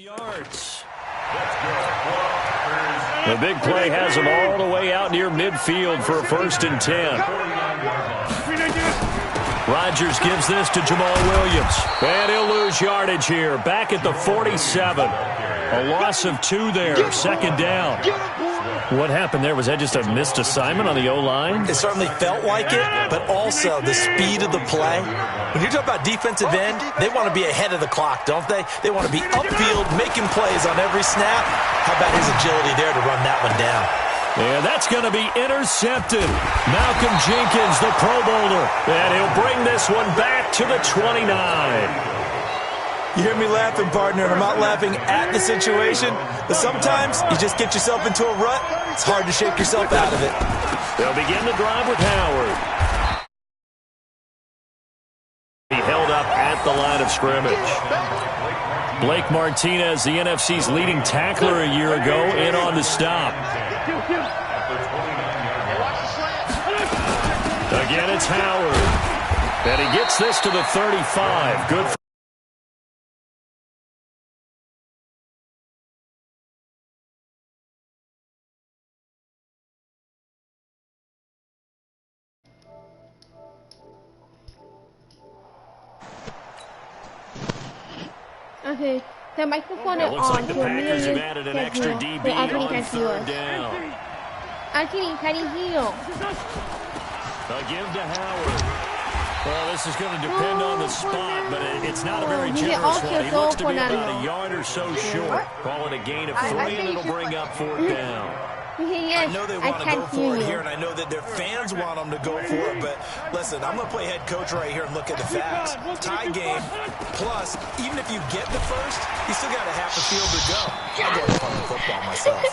yards. The big play has him all the way out near midfield for a 1st and 10. Rodgers gives this to Jamal Williams. And he'll lose yardage here. Back at the 47. A loss of 2 there. 2nd down. What happened there? Was that just a missed assignment on the O-line? It certainly felt like it, but also the speed of the play. When you're talking about defensive end, they want to be ahead of the clock, don't they? They want to be upfield, making plays on every snap. How about his agility there to run that one down? And that's going to be intercepted. Malcolm Jenkins, the Pro Bowler. And he'll bring this one back to the 29. You hear me laughing, partner, and I'm not laughing at the situation, but sometimes you just get yourself into a rut. It's hard to shake yourself out of it. They'll begin the drive with Howard. He held up at the line of scrimmage. Blake Martinez, the NFC's leading tackler a year ago, in on the stop. Again, it's Howard. And he gets this to the 35. Good for Okay, the microphone is on. Like the Packers have added an extra DB on 3rd down. Anthony, can you heal? A give to Howard. Well, this is going to depend on the spot, but it's not a very generous one. He looks to be about a yard or so short. Call it a gain of 3, and it'll bring up 4th down. I know they want to go for it here, and I know that their fans want them to go for it, but listen, I'm going to play head coach right here and look at the facts. Tie game, plus, even if you get the first, you still got a half a field to go. I'll go with the football myself.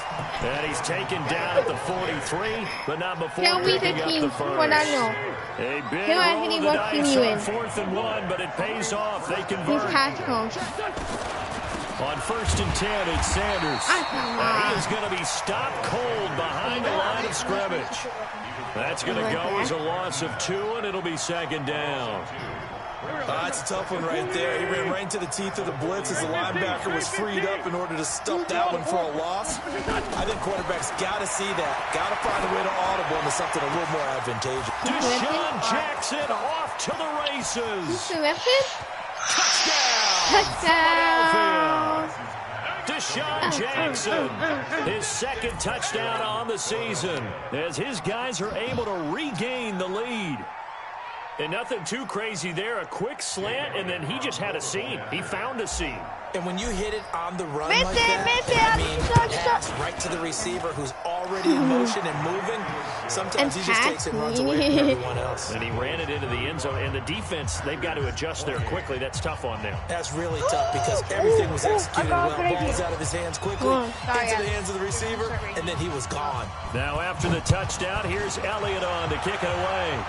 And he's taken down at the 43, but not before picking up the first. A big roll of the dice on 4th and 1, but it pays off. They convert. On 1st and 10, it's Sanders. He is going to be stopped cold behind the line of scrimmage. That's going to go as a loss of 2, and it'll be 2nd down. That's a tough one right there. He ran right into the teeth of the blitz as the linebacker was freed up in order to stuff that one for a loss. I think quarterbacks got to see that. Got to find a way to audible into something a little more advantageous. Deshaun Jackson off to the races. Touchdown! Deshaun Jackson, his 2nd touchdown on the season, as his guys are able to regain the lead. And nothing too crazy there. A quick slant, and then he just had a seam. He found a seam. And when you hit it on the run like that, I mean, pass right to the receiver who's already in motion and moving, sometimes he just takes it and runs away from everyone else. And he ran it into the end zone. And the defense, they've got to adjust there quickly. That's tough on them. That's really tough because everything was executed well. Ball was out of his hands quickly, into the hands of the receiver, and then he was gone. Now after the touchdown, here's Elliott on to kick it away.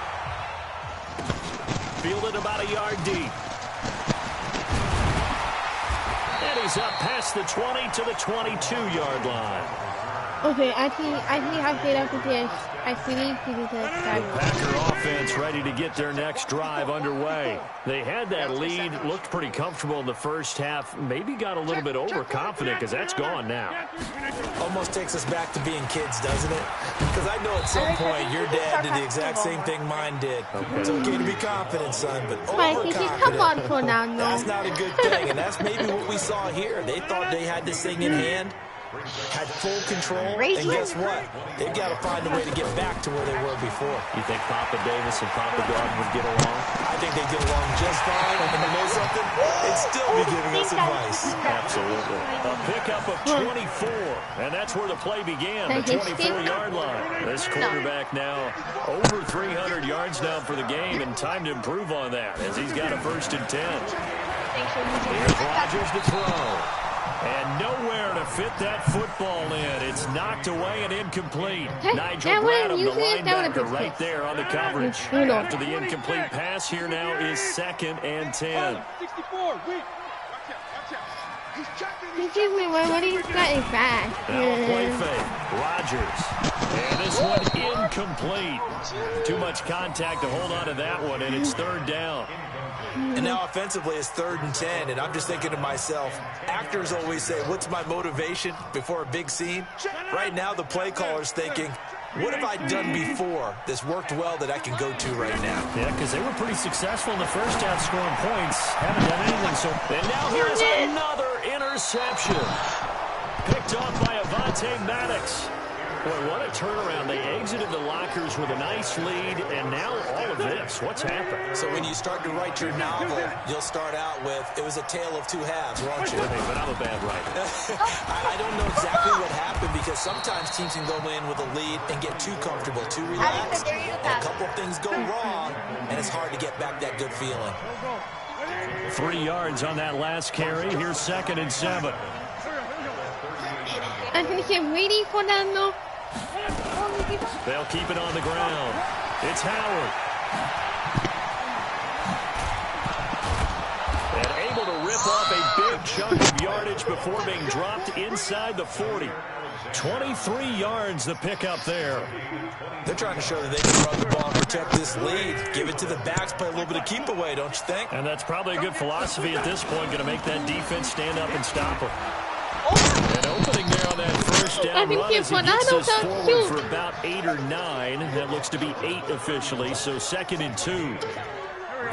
Fielded about a yard deep. And he's up past the 20 to the 22-yard line. Okay, I think I've been up with this. I think the Packer offense ready to get their next drive underway. They had that lead, looked pretty comfortable in the first half. Maybe got a little bit overconfident because that's gone now. Almost takes us back to being kids, doesn't it? Because I know at some point your dad did the exact same thing mine did. Okay. It's okay to be confident, son, but overconfident, that's not a good thing. And that's maybe what we saw here. They thought they had this thing in hand, had full control, and guess what? They've got to find a way to get back to where they were before. You think Papa Davis and Papa Gordon would get along? I think they get along just fine. And to know something, they'd still be giving us advice. Absolutely. A pickup of 24, and that's where the play began, the 24-yard line. This quarterback now over 300 yards now for the game, and time to improve on that as he's got a 1st and 10. Here's Rodgers to throw. And nowhere to fit that football in. It's knocked away and incomplete. Nigel Bradham, the linebacker, right there on the coverage. After the incomplete pass, here now is 2nd and 10. Excuse me, what he's got is bad. Now play fake. Rodgers. And this one incomplete. Too much contact to hold on to that one, and it's 3rd down. And now offensively it's 3rd and 10, and I'm just thinking to myself, actors always say, what's my motivation before a big scene? Right now the play caller's thinking, what have I done before that's worked well that I can go to right now? Yeah, because they were pretty successful in the first half scoring points. Haven't done anything so. And now here's another interception. Picked off by Avonte Maddox. Boy, what a turnaround. They exited the lockers with a nice lead, and now all of this. What's happened? So when you start to write your novel, you'll start out with, it was a tale of two halves, won't you? But I'm a bad writer. I don't know exactly what happened because sometimes teams can go in with a lead and get too comfortable, too relaxed, and a couple of things go wrong, and it's hard to get back that good feeling. 3 yards on that last carry. Here's 2nd and 7. I think I'm waiting for that now. They'll keep it on the ground. It's Howard. And able to rip off a big chunk of yardage before being dropped inside the 40. 23 yards the pickup there. They're trying to show that they can run the ball and protect this lead. Give it to the backs, play a little bit of keep away, don't you think? And that's probably a good philosophy at this point. Going to make that defense stand up and stop them. An opening there on that first down run as he gets us forward for about 8 or 9. That looks to be 8 officially, so 2nd and 2.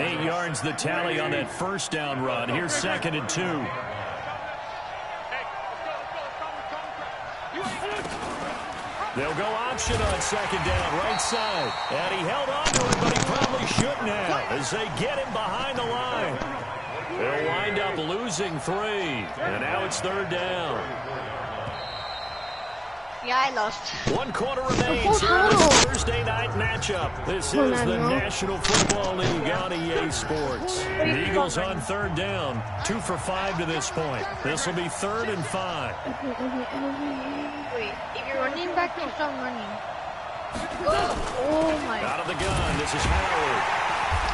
8 yards the tally on that first down run. Here's 2nd and 2. They'll go option on 2nd down, right side. And he held on to it, but he probably shouldn't have as they get him behind the line. They'll wind up losing 3, and now it's 3rd down. Yeah, I lost. 1 quarter remains here in this Thursday night matchup. This is the National Football League on EA Sports. The Eagles on 3rd down, 2 for 5 to this point. This will be 3rd and 5. Wait, if you're running back, you stop running. Oh my. Out of the gun, this is Howard.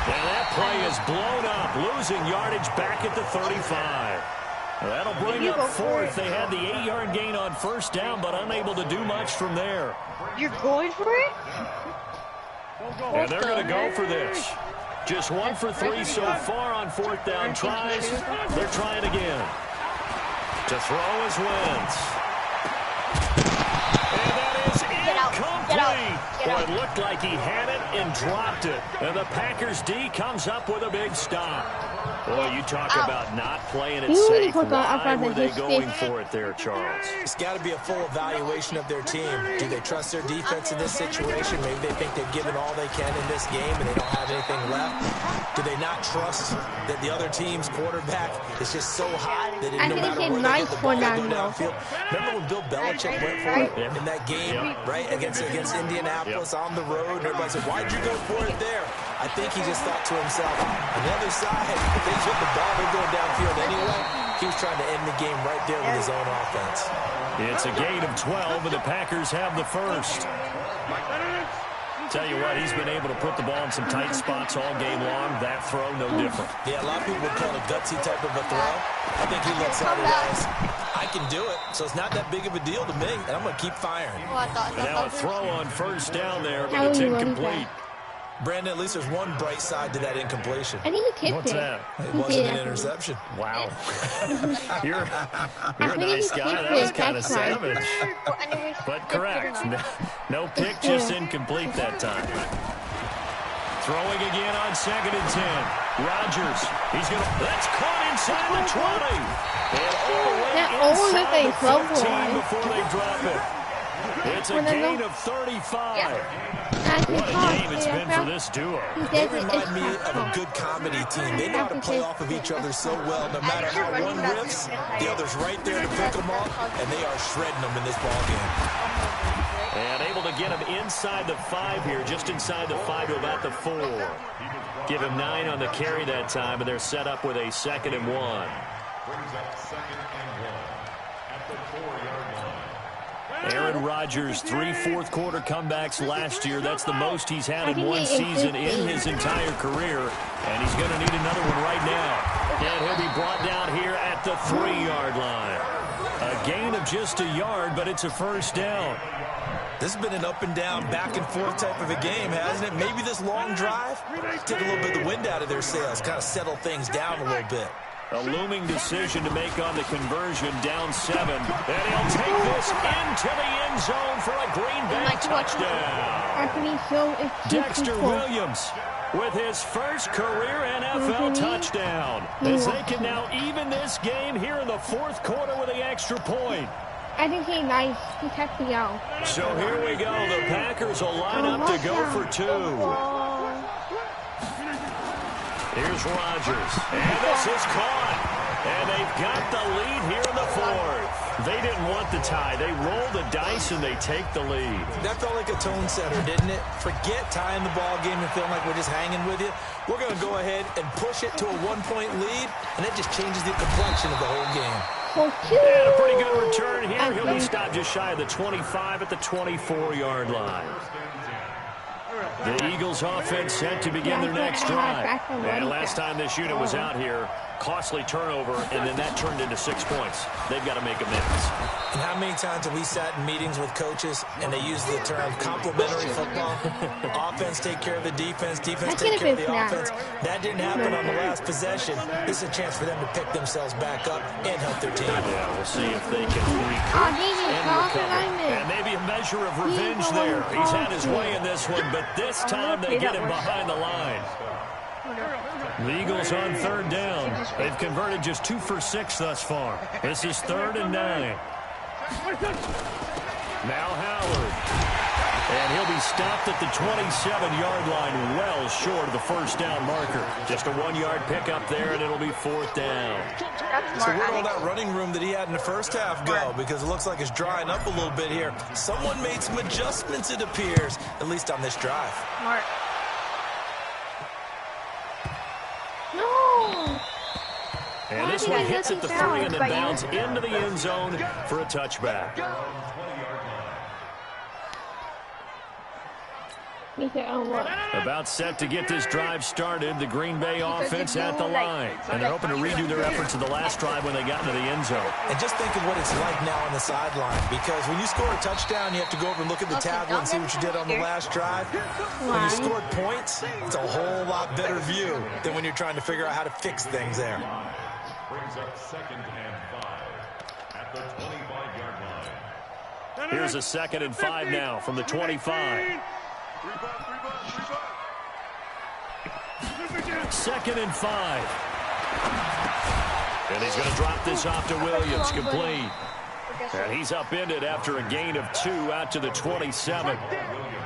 And that play is blown up, losing yardage back at the 35. That'll bring up 4th. They had the 8-yard gain on 1st down, but unable to do much from there. You're going for it? And they're going to go for this. Just 1 for 3 so far on 4th down tries. They're trying again. To throw is Wentz. And that is incomplete. Well, it looked like he had it and dropped it. And the Packers D comes up with a big stop. Boy, you talk about not playing it safe. Why were they going for it there, Charles? It's got to be a full evaluation of their team. Do they trust their defense in this situation? Maybe they think they've given all they can in this game and they don't have anything left. Do they not trust that the other team's quarterback is just so hot that no matter where they get the ball, they go downfield? Remember when Bill Belichick went for it in that game, right, against Indianapolis on the road? And everybody said, why'd you go for it there? I think he just thought to himself, on the other side, if they hit the ball, they're going downfield anyway. He was trying to end the game right there with his own offense. It's a gain of 12, and the Packers have the first. Tell you what, he's been able to put the ball in some tight spots all game long. That throw, no different. Yeah, a lot of people would call it a gutsy type of a throw. I think he looks at it as, I can do it, so it's not that big of a deal to me, and I'm going to keep firing. And now a throw on 1st down there, but it's incomplete. Brandon, at least there's one bright side to that incompletion. I think he kicked What's that? It wasn't an interception. Wow. You're a nice guy. That was kind of savage. But correct. No pick, just incomplete that time. Throwing again on 2nd and 10. Rodgers. He's going to... That's caught inside the 20. And all the way inside the 15 before they drop it. It's a gain of 35. What a game it's been for this duo. They remind me of a good comedy team. They know how to play off of each other so well. No matter how one riffs, the other's right there to pick them up, and they are shredding them in this ballgame. And able to get him inside the 5 here, just inside the 5 to about the 4. Give him 9 on the carry that time, and they're set up with a 2nd and 1. Aaron Rodgers, 3 fourth-quarter comebacks last year. That's the most he's had in one season in his entire career. And he's going to need another one right now. And he'll be brought down here at the 3-yard line. A gain of just a yard, but it's a 1st down. This has been an up-and-down, back-and-forth type of a game, hasn't it? Maybe this long drive, take a little bit of the wind out of their sails, kind of settle things down a little bit. A looming decision to make on the conversion, down 7. And he'll take this into the end zone for a Green Bay touchdown. Dexter Williams with his first career NFL touchdown. As they can now even this game here in the fourth quarter with the extra point. I think he's nice. He kept me out. So here we go. The Packers will line up to go for 2. Here's Rodgers. And this is caught. And they've got the lead here in the fourth. They didn't want the tie. They roll the dice and they take the lead. That felt like a tone setter, didn't it? Forget tying the ball game and feeling like we're just hanging with you. We're going to go ahead and push it to a 1-point lead, and that just changes the complexion of the whole game. And a pretty good return here. He'll be stopped just shy of the 25 at the 24-yard line. The Eagles offense set to begin their next drive. And last time this unit was out here, costly turnover, and then that turned into 6 points. They've got to make amends. And how many times have we sat in meetings with coaches and they use the term complementary football? Offense take care of the defense, defense take care of the offense. That didn't happen on the last possession. This is a chance for them to pick themselves back up and help their team. Yeah, we'll see if they can recoup and recover. And maybe a measure of revenge there. He's had his way in this one, but this time they get him behind the line. The Eagles on third down. They've converted just 2 for 6 thus far. This is 3rd and 9. Now Howard. And he'll be stopped at the 27-yard line, well short of the first down marker. Just a 1-yard pickup there, and it'll be 4th down. So where'd all that running room that he had in the first half go? Because it looks like it's drying up a little bit here. Someone made some adjustments, it appears, at least on this drive. Mark. No! And this one hits at the 3 and then bounds into the end zone for a touchback. About set to get this drive started. The Green Bay offense at the line. And they're hoping to redo their efforts in the last drive when they got into the end zone. And just think of what it's like now on the sideline. Because when you score a touchdown, you have to go over and look at the tablet and see what you did on the last drive. When you scored points, it's a whole lot better view than when you're trying to figure out how to fix things there. Brings up 2nd and 5 at the 25-yard line. Here's a 2nd and 5 now from the 25. 2nd and 5. And he's going to drop this off to Williams, complete. And he's upended after a gain of 2 out to the 27.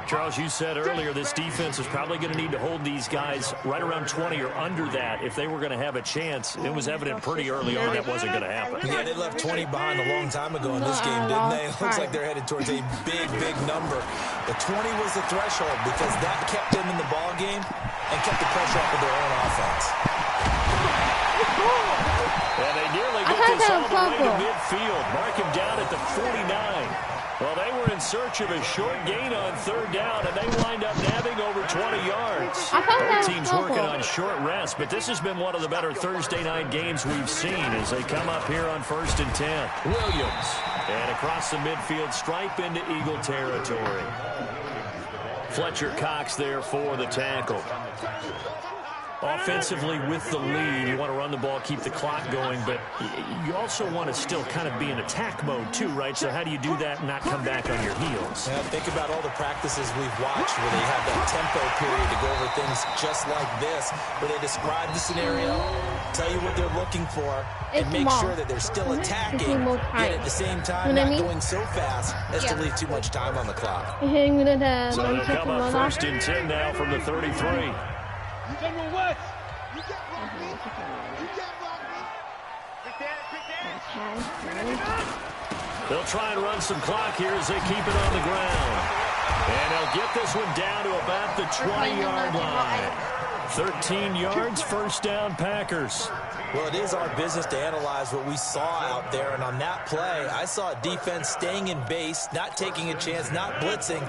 Charles, you said earlier this defense is probably going to need to hold these guys right around 20 or under that if they were going to have a chance. It was evident pretty early on that wasn't going to happen. Yeah, they left 20 behind a long time ago in this game, didn't they? It looks like they're headed towards a big, big number. But 20 was the threshold because that kept them in the ball game and kept the pressure off of their own offense. And they nearly get this all the way to midfield. Mark him down at the 49. Well, they were in search of a short gain on 3rd down, and they wind up nabbing over 20 yards. Both teams working on short rest, but this has been one of the better Thursday night games we've seen as they come up here on 1st and 10. Williams. And across the midfield stripe into Eagle territory. Fletcher Cox there for the tackle. Offensively with the lead, you want to run the ball, keep the clock going, but you also want to still kind of be in attack mode too, right? So how do you do that and not come back on your heels? Yeah, think about all the practices we've watched where they have that tempo period to go over things just like this, where they describe the scenario, tell you what they're looking for, and make sure that they're still attacking, yet at the same time not going so fast as to leave too much time on the clock. So it'll come up 1st and 10 now from the 33. They'll try and run some clock here as they keep it on the ground. And they'll get this one down to about the 20-yard line. 13 yards, 1st down Packers. Well, it is our business to analyze what we saw out there, and on that play, I saw a defense staying in base, not taking a chance, not blitzing,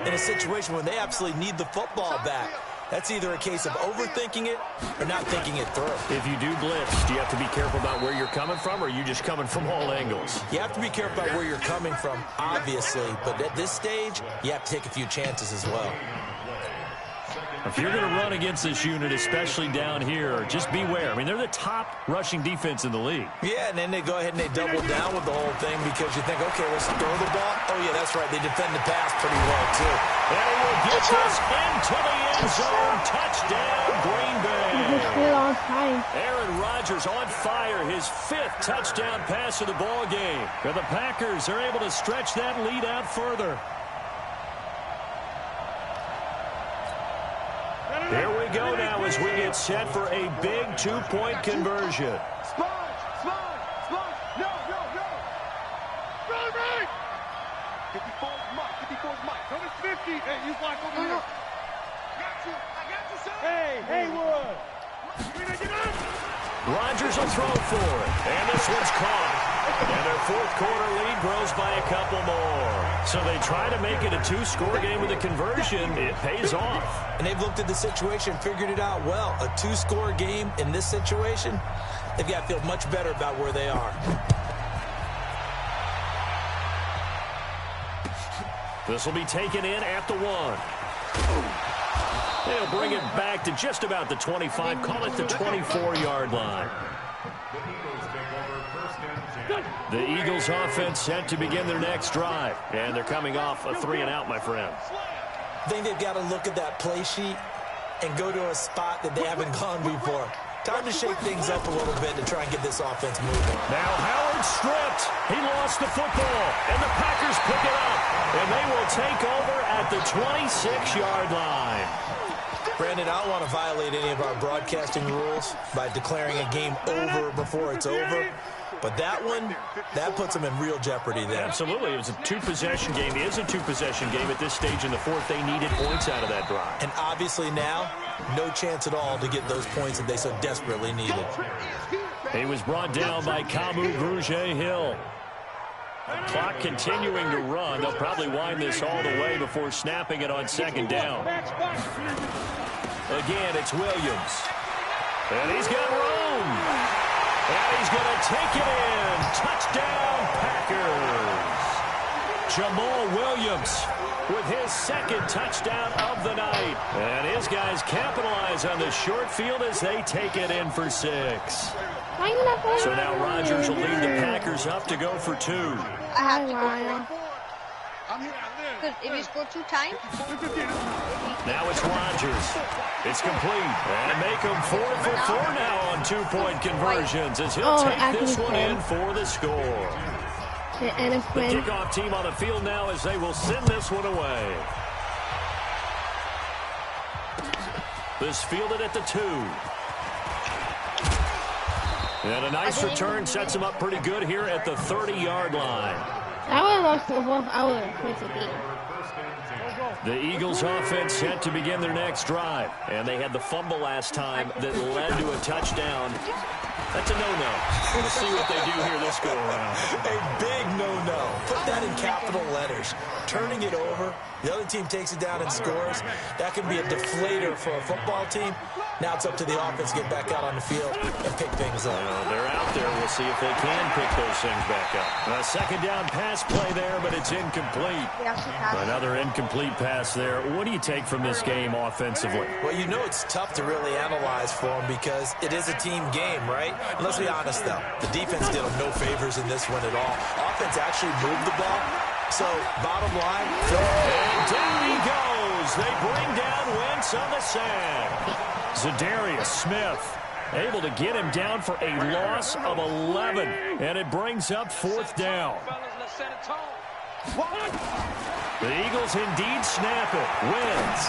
in a situation where they absolutely need the football back. That's either a case of overthinking it or not thinking it through. If you do blitz, do you have to be careful about where you're coming from, or are you just coming from all angles? You have to be careful about where you're coming from, obviously, but at this stage, you have to take a few chances as well. If you're going to run against this unit, especially down here, just beware. I mean, they're the top rushing defense in the league. Yeah, and then they go ahead and they double down with the whole thing because you think, okay, let's throw the ball. Oh, yeah, that's right. They defend the pass pretty well, too. And he will get this into the end zone. Touchdown, Green Bay. Aaron Rodgers on fire. His 5th touchdown pass of the ball game. And the Packers are able to stretch that lead out further. Here we go now as we get set for a big 2-point conversion. Sponge! No! Run! 54's Mike. Number 50. Hey, you block over here. I got you, son. Hey, Haywood. Rodgers will throw for it. And this one's caught. And their 4th quarter lead grows by a couple more. So they try to make it a 2-score game with a conversion. It pays off. And they've looked at the situation, figured it out well. A 2-score game in this situation, they've got to feel much better about where they are. This will be taken in at the 1. They'll bring it back to just about the 25, call it the 24-yard line. The Eagles offense set to begin their next drive. And they're coming off a 3-and-out, my friend. I think they've got to look at that play sheet and go to a spot that they haven't gone before. Time to shake things up a little bit to try and get this offense moving. Now Howard stripped. He lost the football. And the Packers pick it up. And they will take over at the 26-yard line. Brandon, I don't want to violate any of our broadcasting rules by declaring a game over before it's over. But that one, that puts them in real jeopardy there. Absolutely. It was a 2-possession game. It is a 2-possession game at this stage in the 4th. They needed points out of that drive. And obviously now, no chance at all to get those points that they so desperately needed. He was brought down by Kamu Grugier-Hill. Clock continuing to run. They'll probably wind this all the way before snapping it on 2nd down. Again, it's Williams. And he's got room. And he's going to take it in. Touchdown, Packers. Jamal Williams with his 2nd touchdown of the night. And his guys capitalize on the short field as they take it in for 6. So now Rodgers will lead the Packers up to go for 2. I have to go for 4. Because if you score 2 times. Now it's Rodgers. It's complete. And make him 4 for 4 now on 2-point conversions as he'll take this one in for the score. The kickoff team on the field now as they will send this one away. This fielded at the 2. And a nice return sets him up pretty good here at the 30-yard line. I would have lost the ball. I would have quit the game. The Eagles offense set to begin their next drive. And they had the fumble last time that led to a touchdown. That's a no-no. We'll see what they do here this go-around. A big no-no. Put that in capital letters. Turning it over, the other team takes it down and scores. That can be a deflator for a football team. Now it's up to the offense to get back out on the field and pick things up. They're out there. We'll see if they can pick those things back up. A 2nd down pass play there, but it's incomplete. Another incomplete pass there. What do you take from this game offensively? Well, you know it's tough to really analyze for them because it is a team game, right? And let's be honest, though. The defense did them no favors in this one at all. Offense actually moved the ball. So, bottom line, and down he goes. They bring down Wentz on the sack. Zadarius Smith able to get him down for a loss of 11. And it brings up 4th down. The Eagles indeed snap it. Wins.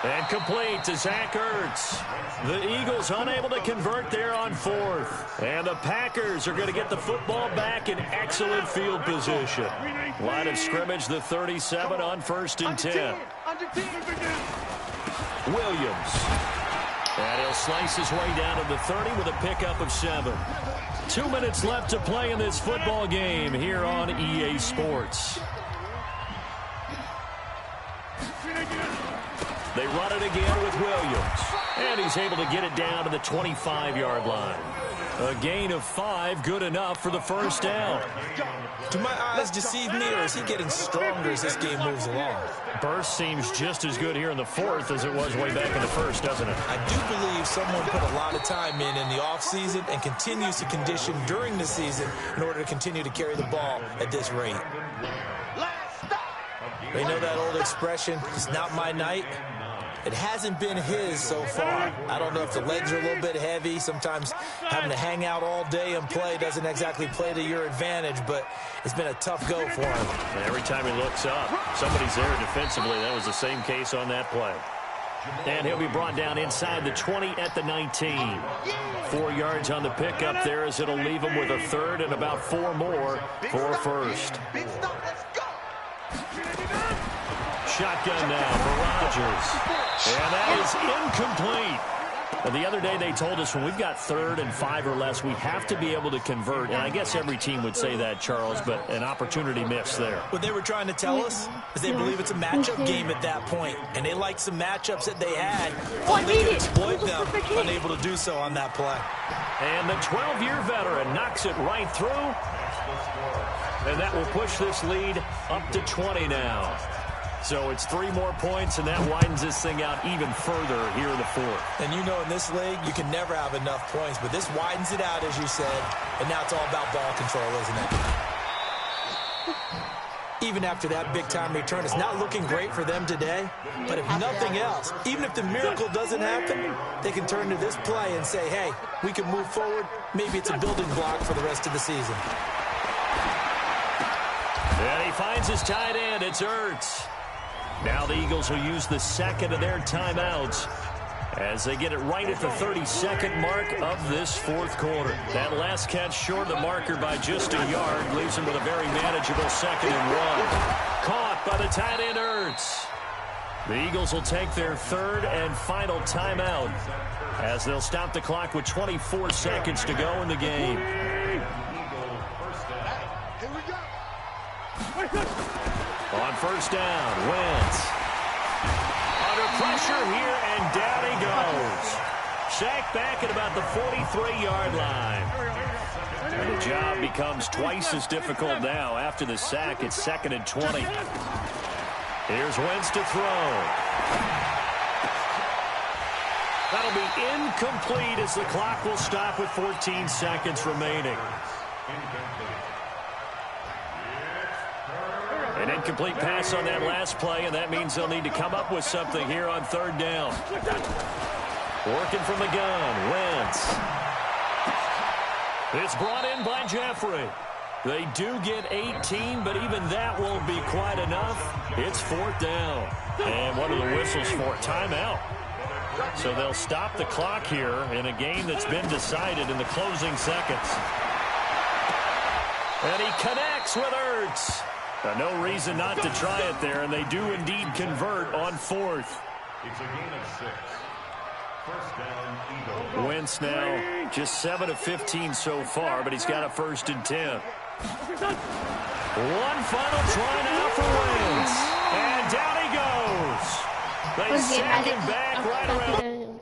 And complete to Zach Ertz. The Eagles unable to convert there on 4th. And the Packers are going to get the football back in excellent field position. Line of scrimmage, the 37 on 1st and 10. Williams. And he'll slice his way down to the 30 with a pickup of 7. 2 minutes left to play in this football game here on EA Sports. They run it again with Williams. And he's able to get it down to the 25-yard line. A gain of 5, good enough for the first down. Do my eyes deceive me, or is he getting stronger as this game moves along? Burst seems just as good here in the fourth as it was way back in the first, doesn't it? I do believe someone put a lot of time in the offseason and continues to condition during the season in order to continue to carry the ball at this rate. They know that old expression, it's not my night. It hasn't been his so far. I don't know if the legs are a little bit heavy. Sometimes having to hang out all day and play doesn't exactly play to your advantage, but it's been a tough go for him. And every time he looks up, somebody's there defensively. That was the same case on that play. And he'll be brought down inside the 20 at the 19. 4 yards on the pickup there as it'll leave him with a third and about 4 more for first. Shotgun now for Rodgers. And that is incomplete. And the other day they told us when we've got 3rd and 5 or less, we have to be able to convert. And I guess every team would say that, Charles, but an opportunity missed there. What they were trying to tell us is they believe it's a matchup game at that point. And they liked some matchups that they had. Only to exploit them, unable to do so on that play. And the 12-year veteran knocks it right through. And that will push this lead up to 20 now. So it's 3 more points, and that widens this thing out even further here in the fourth. And you know in this league, you can never have enough points, but this widens it out, as you said, and now it's all about ball control, isn't it? Even after that big-time return, it's not looking great for them today, but if nothing else, even if the miracle doesn't happen, they can turn to this play and say, hey, we can move forward. Maybe it's a building block for the rest of the season. And he finds his tight end. It's Ertz. Now the Eagles will use the second of their timeouts as they get it right at the 32nd mark of this fourth quarter. That last catch short of the marker by just a yard leaves them with a very manageable 2nd and 1. Caught by the tight end Ertz. The Eagles will take their 3rd and final timeout as they'll stop the clock with 24 seconds to go in the game. On first down, Wentz. Under pressure here, and down he goes. Sacked back at about the 43-yard line. And the job becomes twice as difficult now. After the sack, it's 2nd and 20. Here's Wentz to throw. That'll be incomplete as the clock will stop with 14 seconds remaining. An incomplete pass on that last play, and that means they'll need to come up with something here on 3rd down. Working from the gun, Wentz. It's brought in by Jeffrey. They do get 18, but even that won't be quite enough. It's 4th down. And what are the whistles for? Timeout. So they'll stop the clock here in a game that's been decided in the closing seconds. And he connects with Ertz. No reason not to try it there, and they do indeed convert on 4th. It's a gain of 6. First down, Eagles. Wentz now just 7 of 15 so far, but he's got a 1st and 10. One final try now for Wentz. And down he goes. They sack him back right around.